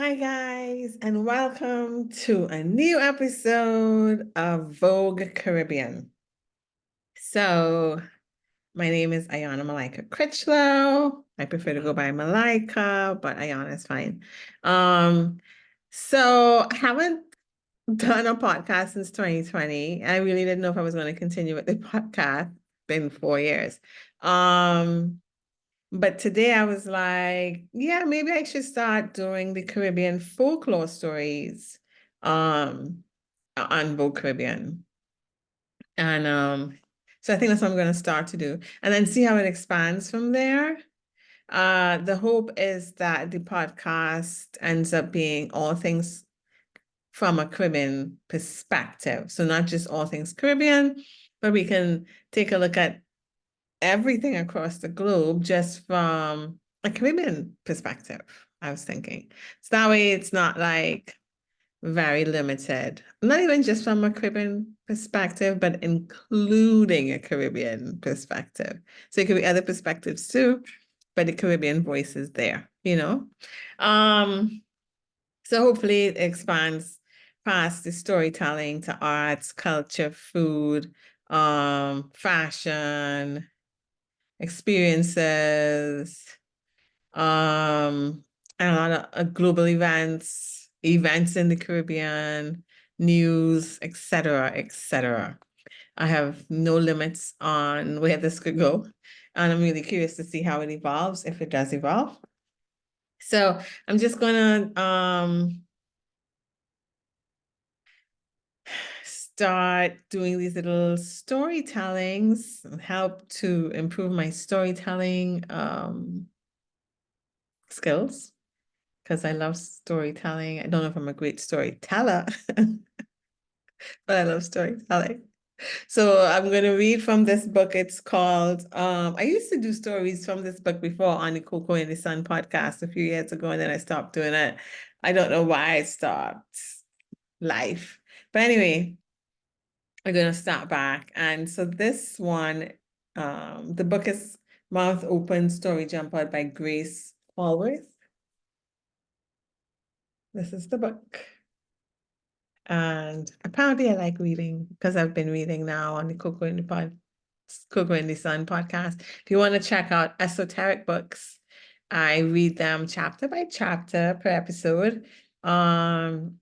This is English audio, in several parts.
Hi, guys, and welcome to a new episode of Vogue Caribbean. So, my name is Ayana Malika Critchlow. I prefer to go by Malika, but Ayana is fine. Um, I haven't done a podcast since 2020. I really didn't know if I was going to continue with the podcast. Been 4 years. Um, but today I was like, yeah, maybe I should start doing the Caribbean folklore stories um on Vogue Caribbean. And so I think that's what I'm gonna start to do and then see how it expands from there. The hope is that the podcast ends up being all things from a Caribbean perspective. So not just all things Caribbean, but we can take a look at everything across the globe just from a Caribbean perspective, I was thinking. So that way it's not like very limited, not even just from a Caribbean perspective, but including a Caribbean perspective. So it could be other perspectives too, but the Caribbean voice is there, you know? Um, so hopefully it expands past the storytelling to arts, culture, food, fashion, experiences, and a lot of global events in the Caribbean, news, etc., etc. I have no limits on where this could go, and I'm really curious to see how it evolves, if it does evolve. So I'm just gonna start doing these little storytellings and help to improve my storytelling skills because I love storytelling. I don't know if I'm a great storyteller, but I love storytelling. So I'm going to read from this book. It's called, I used to do stories from this book before on the Coco and the Sun podcast a few years ago, and then I stopped doing it. I don't know why I stopped. Life. But anyway, I'm going to start back. And so this one, the book is Mouth Open Story Jump Out by Grace Allworth. This is the book. And apparently I like reading because I've been reading now on the Coco and the Sun podcast. If you want to check out esoteric books, I read them chapter by chapter per episode on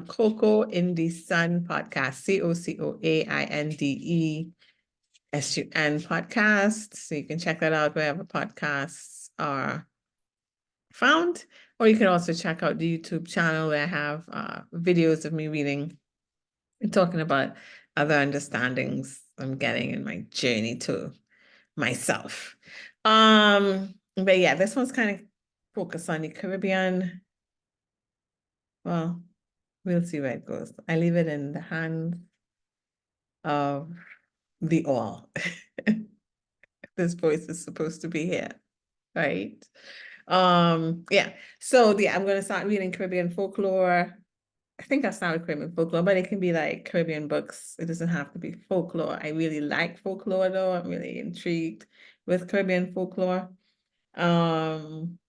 Coco in the Sun podcast, COCOAINDESUN podcast. So you can check that out wherever podcasts are found. Or you can also check out the YouTube channel where I have videos of me reading and talking about other understandings I'm getting in my journey to myself. But yeah, this one's kind of focused on the Caribbean. Well, we'll see where it goes. I leave it in the hands of the all. This voice is supposed to be here, right? Yeah. So yeah, I'm gonna start reading Caribbean folklore. I think I started Caribbean folklore, but it can be like Caribbean books. It doesn't have to be folklore. I really like folklore though. I'm really intrigued with Caribbean folklore. Um,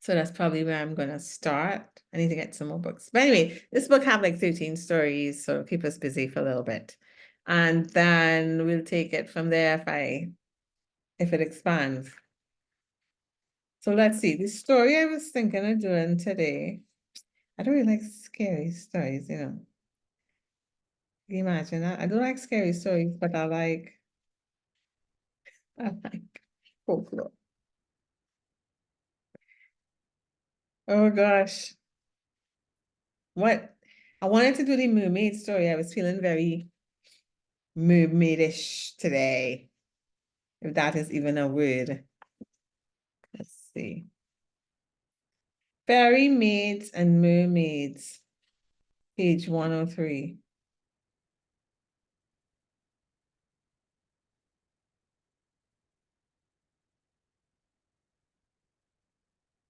so that's probably where I'm gonna start. I need to get some more books. But anyway, this book have like 13 stories, so keep us busy for a little bit. And then we'll take it from there if it expands. So let's see. The story I was thinking of doing today. I don't really like scary stories, you know. Can you imagine that? I don't like scary stories, but I like folklore. Oh gosh. What? I wanted to do the mermaid story. I was feeling very mermaidish today, if that is even a word. Let's see. Fairy maids and mermaids, page 103.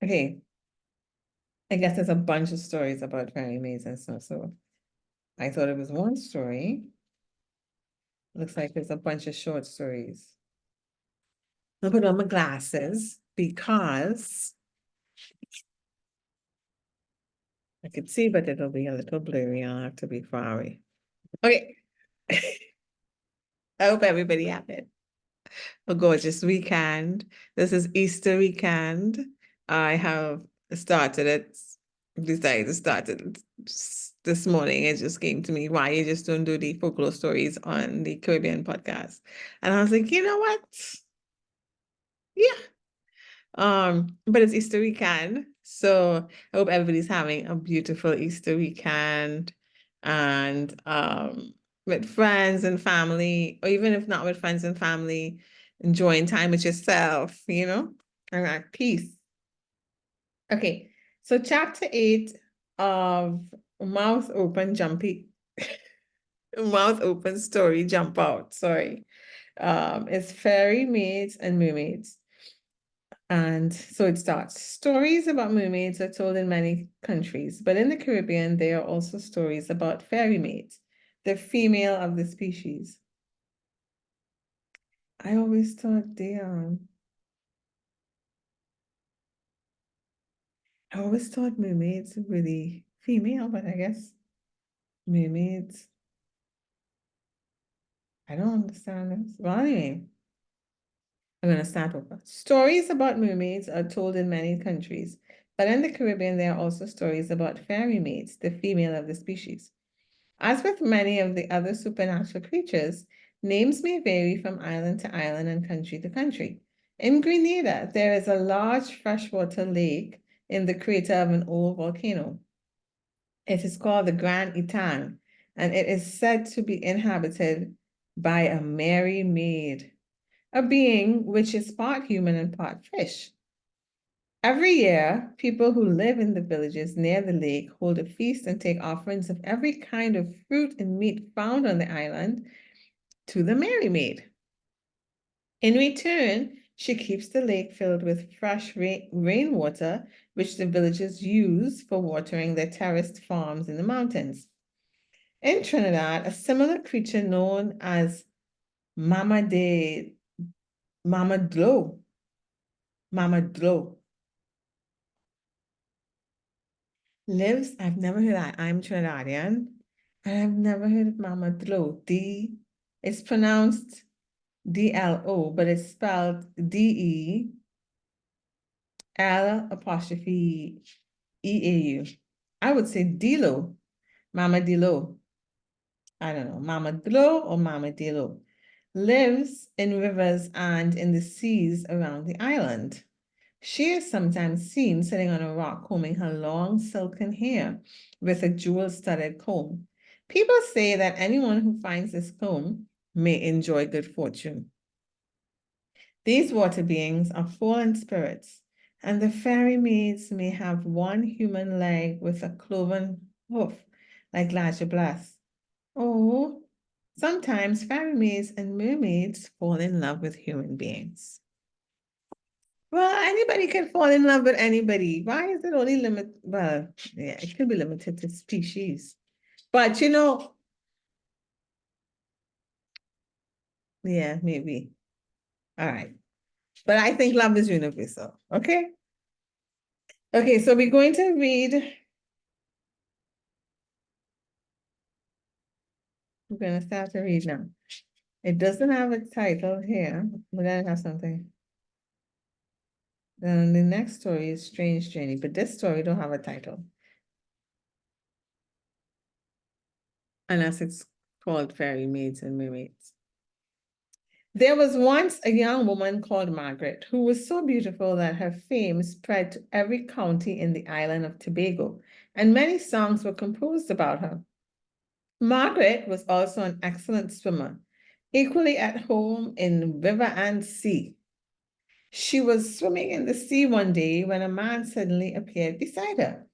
Okay, I guess there's a bunch of stories about fairy maids and stuff. So I thought it was one story. Looks like there's a bunch of short stories. I'll put on my glasses because could see, but it'll be a little blurry. I'll have to be far away. Okay. I hope everybody had a gorgeous weekend. This is Easter weekend. I have started it, decided to start it this morning. It just came to me why you just don't do the folklore stories on the Caribbean podcast. And I was like, you know what? Yeah. But it's Easter weekend, so I hope everybody's having a beautiful Easter weekend and with friends and family, or even if not with friends and family, enjoying time with yourself, and at peace. Okay, so chapter 8 of Mouth Open Jumpy Mouth Open Story Jump Out, sorry. Is Fairymaids and Mermaids. And so it starts. Stories about mermaids are told in many countries, but in the Caribbean, there are also stories about fairy maids, the female of the species. I always thought I always thought mermaids were the female, but I guess mermaids, I don't understand this. Well, anyway, I'm going to start over. Stories about mermaids are told in many countries, but in the Caribbean, there are also stories about fairy maids, the female of the species. As with many of the other supernatural creatures, names may vary from island to island and country to country. In Grenada, there is a large freshwater lake in the crater of an old volcano. It is called the Grand Etang, and it is said to be inhabited by a merry maid, a being which is part human and part fish. Every year, people who live in the villages near the lake hold a feast and take offerings of every kind of fruit and meat found on the island to the Merry Maid. In return, she keeps the lake filled with fresh rainwater, which the villagers use for watering their terraced farms in the mountains. In Trinidad, a similar creature known as Mamadlo, Mamadlo, lives. I've never heard that. I'm Trinidadian, and I've never heard of Mamadlo. It's pronounced DLO, but it's spelled DEL''EAU. I would say Dilo, Mama Dilo. I don't know, Mama Dilo or Mama Dilo. Lives in rivers and in the seas around the island. She is sometimes seen sitting on a rock combing her long silken hair with a jewel-studded comb. People say that anyone who finds this comb may enjoy good fortune. These water beings are fallen spirits, and the fairy maids may have one human leg with a cloven hoof, like Bless. Oh, sometimes fairy maids and mermaids fall in love with human beings. Well, anybody can fall in love with anybody. Why is it only limited? Well, yeah, it could be limited to species. But yeah, maybe. All right. But I think love is universal. Okay. Okay, so we're going to read. We're going to start to read now. It doesn't have a title here, but then it has something. Then the next story is Strange Journey, but this story don't have a title. Unless it's called Fairy Maids and Mermaids. There was once a young woman called Margaret who was so beautiful that her fame spread to every county in the island of Tobago, and many songs were composed about her. Margaret was also an excellent swimmer, equally at home in river and sea. She was swimming in the sea one day when a man suddenly appeared beside her.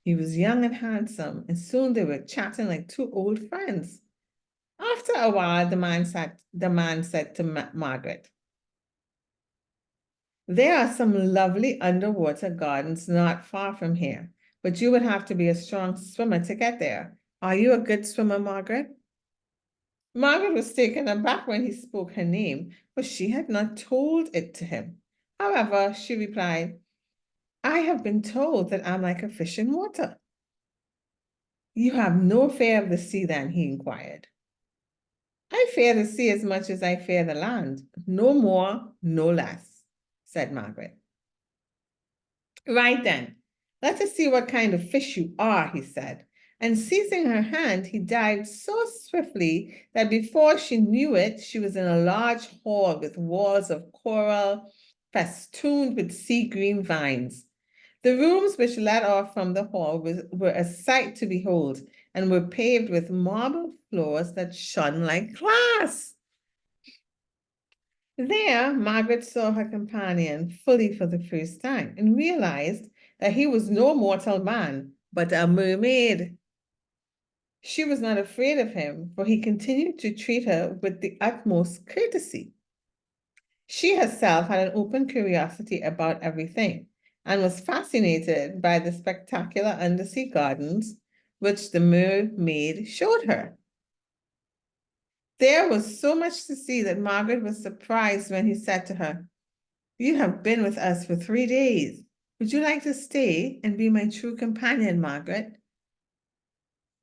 He was young and handsome, and soon they were chatting like two old friends. After a while, the man said to Margaret, "There are some lovely underwater gardens not far from here, but you would have to be a strong swimmer to get there. Are you a good swimmer, Margaret?" Margaret was taken aback when he spoke her name, for she had not told it to him. However, she replied, "I have been told that I'm like a fish in water." You have no fear of the sea then, he inquired. I fear the sea as much as I fear the land. No more, no less, said Margaret. Right then, let us see what kind of fish you are, he said. And seizing her hand, he dived so swiftly that before she knew it, she was in a large hall with walls of coral festooned with sea green vines. The rooms which led off from the hall were a sight to behold and were paved with marble floors that shone like glass. There, Margaret saw her companion fully for the first time and realized that he was no mortal man, but a mermaid. She was not afraid of him, for he continued to treat her with the utmost courtesy. She herself had an open curiosity about everything and was fascinated by the spectacular undersea gardens which the mermaid showed her. There was so much to see that Margaret was surprised when he said to her, "You have been with us for 3 days. Would you like to stay and be my true companion, Margaret?"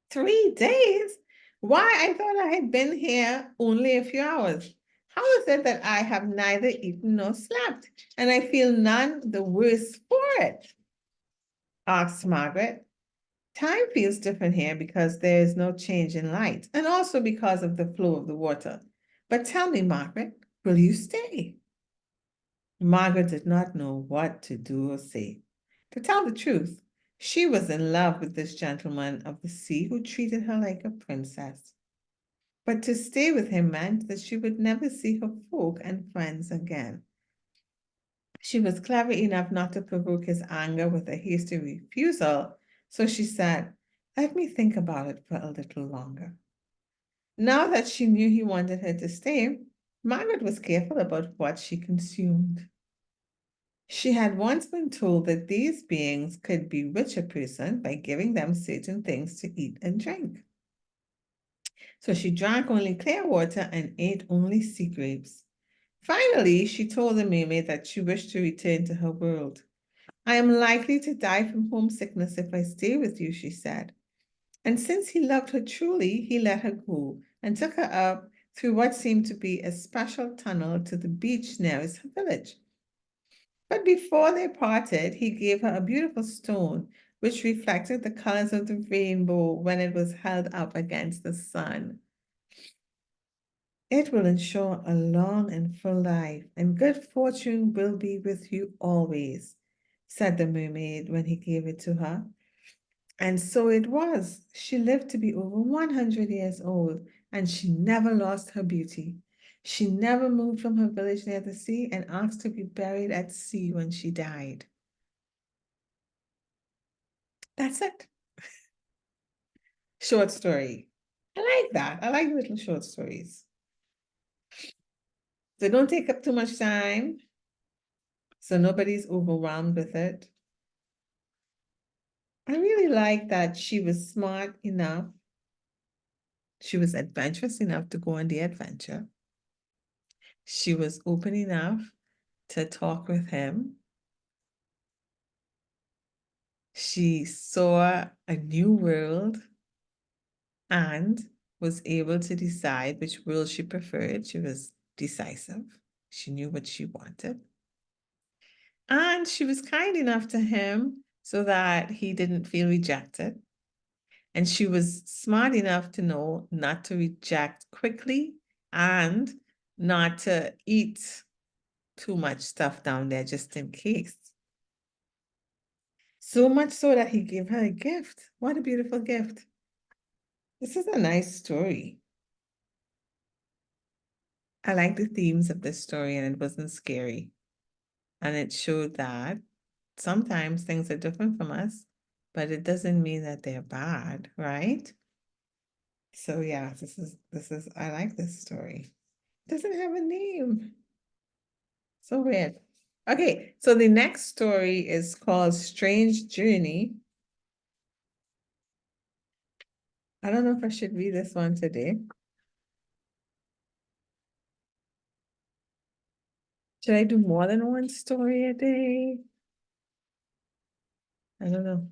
3 days? Why, I thought I had been here only a few hours. How is it that I have neither eaten nor slept, and I feel none the worse for it? Asked Margaret. Time feels different here because there is no change in light, and also because of the flow of the water. But tell me, Margaret, will you stay? Margaret did not know what to do or say. To tell the truth, she was in love with this gentleman of the sea who treated her like a princess. But to stay with him meant that she would never see her folk and friends again. She was clever enough not to provoke his anger with a hasty refusal, so she said, "Let me think about it for a little longer." Now that she knew he wanted her to stay, Margaret was careful about what she consumed. She had once been told that these beings could bewitch a person by giving them certain things to eat and drink. So she drank only clear water and ate only sea grapes. Finally, she told the mermaid that she wished to return to her world. "I am likely to die from homesickness if I stay with you," she said. And since he loved her truly, he let her go and took her up through what seemed to be a special tunnel to the beach nearest her village. But before they parted, he gave her a beautiful stone which reflected the colors of the rainbow when it was held up against the sun. "It will ensure a long and full life, and good fortune will be with you always," said the mermaid when he gave it to her. And so it was. She lived to be over 100 years old, and she never lost her beauty. She never moved from her village near the sea and asked to be buried at sea when she died. That's it. Short story. I like that. I like little short stories. They don't take up too much time, so nobody's overwhelmed with it. I really like that she was smart enough. She was adventurous enough to go on the adventure. She was open enough to talk with him. She saw a new world and was able to decide which world she preferred. She was decisive. She knew what she wanted. And she was kind enough to him so that he didn't feel rejected. And she was smart enough to know not to reject quickly and not to eat too much stuff down there just in case. So much so that he gave her a gift. What a beautiful gift. This is a nice story. I like the themes of this story, and it wasn't scary. And it showed that sometimes things are different from us, but it doesn't mean that they're bad, right? So yeah, this is I like this story. It doesn't have a name. So weird. Okay, so the next story is called Strange Journey. I don't know if I should read this one today. Should I do more than one story a day? I don't know.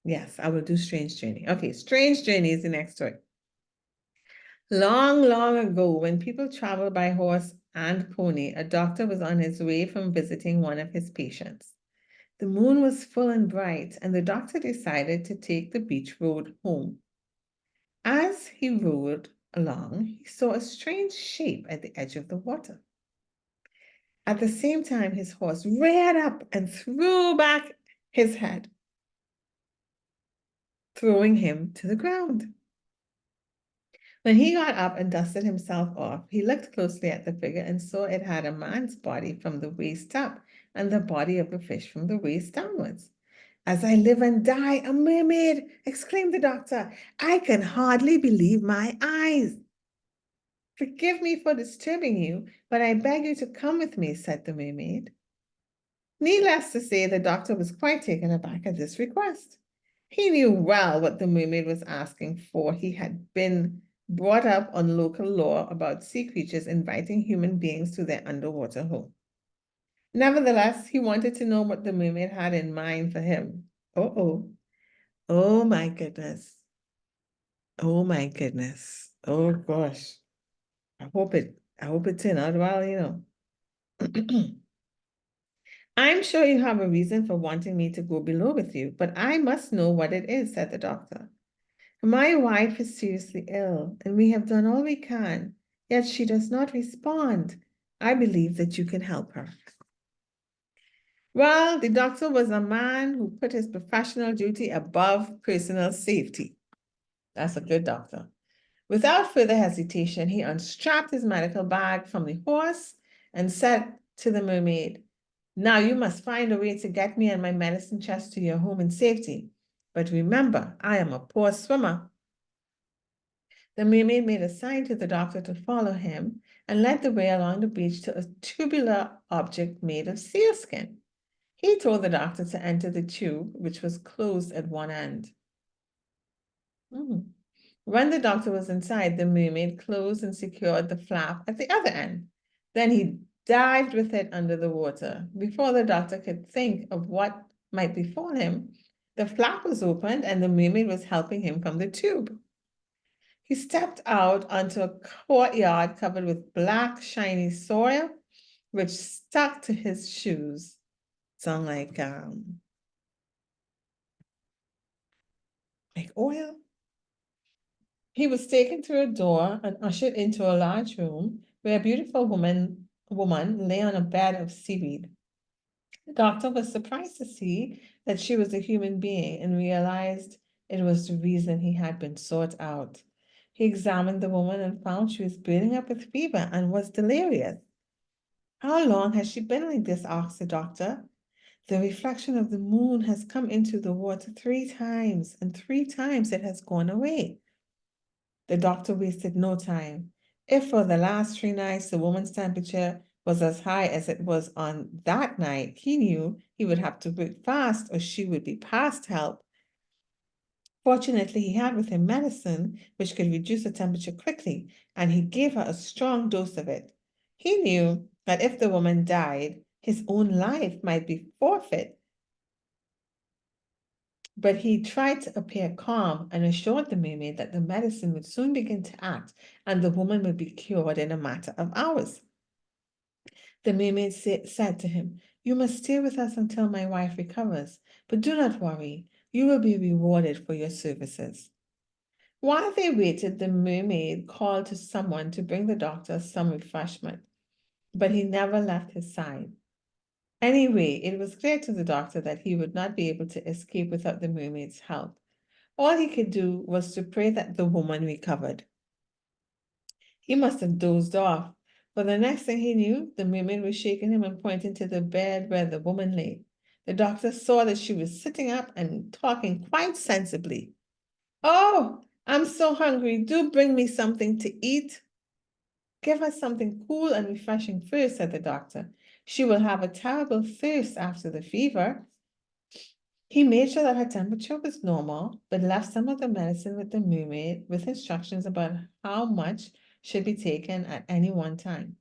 Yes, I will do Strange Journey. Okay, Strange Journey is the next story. Long, long ago, when people traveled by horse and pony, a doctor was on his way from visiting one of his patients. The moon was full and bright, and the doctor decided to take the beach road home. As he rode along, he saw a strange shape at the edge of the water. At the same time, his horse reared up and threw back his head, throwing him to the ground. When he got up and dusted himself off, he looked closely at the figure and saw it had a man's body from the waist up and the body of a fish from the waist downwards. "As I live and die, a mermaid!" exclaimed the doctor. "I can hardly believe my eyes." "Forgive me for disturbing you, but I beg you to come with me," said the mermaid. Needless to say, the doctor was quite taken aback at this request. He knew well what the mermaid was asking for. He had been brought up on local law about sea creatures inviting human beings to their underwater home. Nevertheless, he wanted to know what the mermaid had in mind for him. Oh, oh my goodness. Oh my goodness. Oh gosh. I hope it turned out well, you know. "I'm sure you have a reason for wanting me to go below with you, but I must know what it is," said the doctor. "My wife is seriously ill, and we have done all we can, yet she does not respond. I believe that you can help her." Well, the doctor was a man who put his professional duty above personal safety. That's a good doctor. Without further hesitation, he unstrapped his medical bag from the horse and said to the mermaid, "Now you must find a way to get me and my medicine chest to your home in safety. But remember, I am a poor swimmer." The mermaid made a sign to the doctor to follow him and led the way along the beach to a tubular object made of sealskin. He told the doctor to enter the tube, which was closed at one end. When the doctor was inside, the mermaid closed and secured the flap at the other end. Then he dived with it under the water. Before the doctor could think of what might befall him, the flap was opened and the mermaid was helping him from the tube. He stepped out onto a courtyard covered with black, shiny soil, which stuck to his shoes. Sound like oil. He was taken through a door and ushered into a large room where a beautiful woman lay on a bed of seaweed. The doctor was surprised to see that she was a human being and realized it was the reason he had been sought out. He examined the woman and found she was burning up with fever and was delirious. "How long has she been like this?" asked the doctor. "The reflection of the moon has come into the water 3 times, and 3 times it has gone away." The doctor wasted no time. If for the last 3 nights the woman's temperature was as high as it was on that night, he knew he would have to work fast or she would be past help. Fortunately, he had with him medicine which could reduce the temperature quickly, and he gave her a strong dose of it. He knew that if the woman died, his own life might be forfeit, but he tried to appear calm and assured the mermaid that the medicine would soon begin to act and the woman would be cured in a matter of hours. The mermaid said to him, "You must stay with us until my wife recovers, but do not worry, you will be rewarded for your services." While they waited, the mermaid called to someone to bring the doctor some refreshment, but he never left his side. Anyway, it was clear to the doctor that he would not be able to escape without the mermaid's help. All he could do was to pray that the woman recovered. He must have dozed off, for the next thing he knew, the mermaid was shaking him and pointing to the bed where the woman lay. The doctor saw that she was sitting up and talking quite sensibly. "Oh, I'm so hungry. Do bring me something to eat." "Give her something cool and refreshing first," said the doctor. "She will have a terrible thirst after the fever." He made sure that her temperature was normal, but left some of the medicine with the mermaid with instructions about how much should be taken at any one time.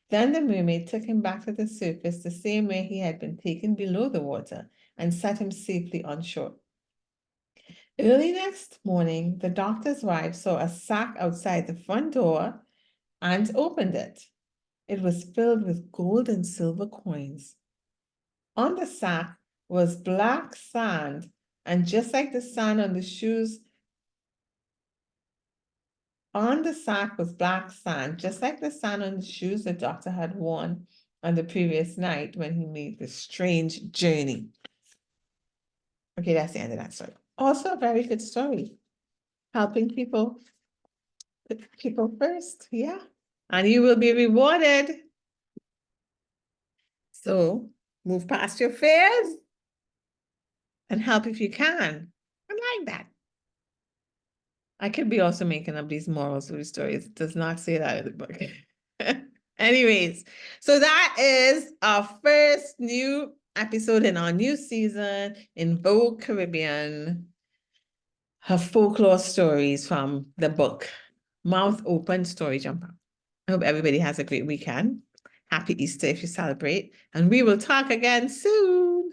Then the mermaid took him back to the surface the same way he had been taken below the water and set him safely on shore. Early next morning, the doctor's wife saw a sack outside the front door and opened it. It was filled with gold and silver coins. On the sack was black sand, and just like the sand on the shoes, on the sack was black sand, just like the sand on the shoes the doctor had worn on the previous night when he made this strange journey. Okay, that's the end of that story. Also a very good story. Helping people, put people first, yeah. And you will be rewarded. So move past your fears and help if you can. I like that. I could be also making up these morals of the stories. It does not say that in the book. Anyways, so that is our first new episode in our new season in Vogue Caribbean. Her folklore stories from the book, Mouth Open Story Jumper. I hope everybody has a great weekend. Happy Easter if you celebrate, and we will talk again soon.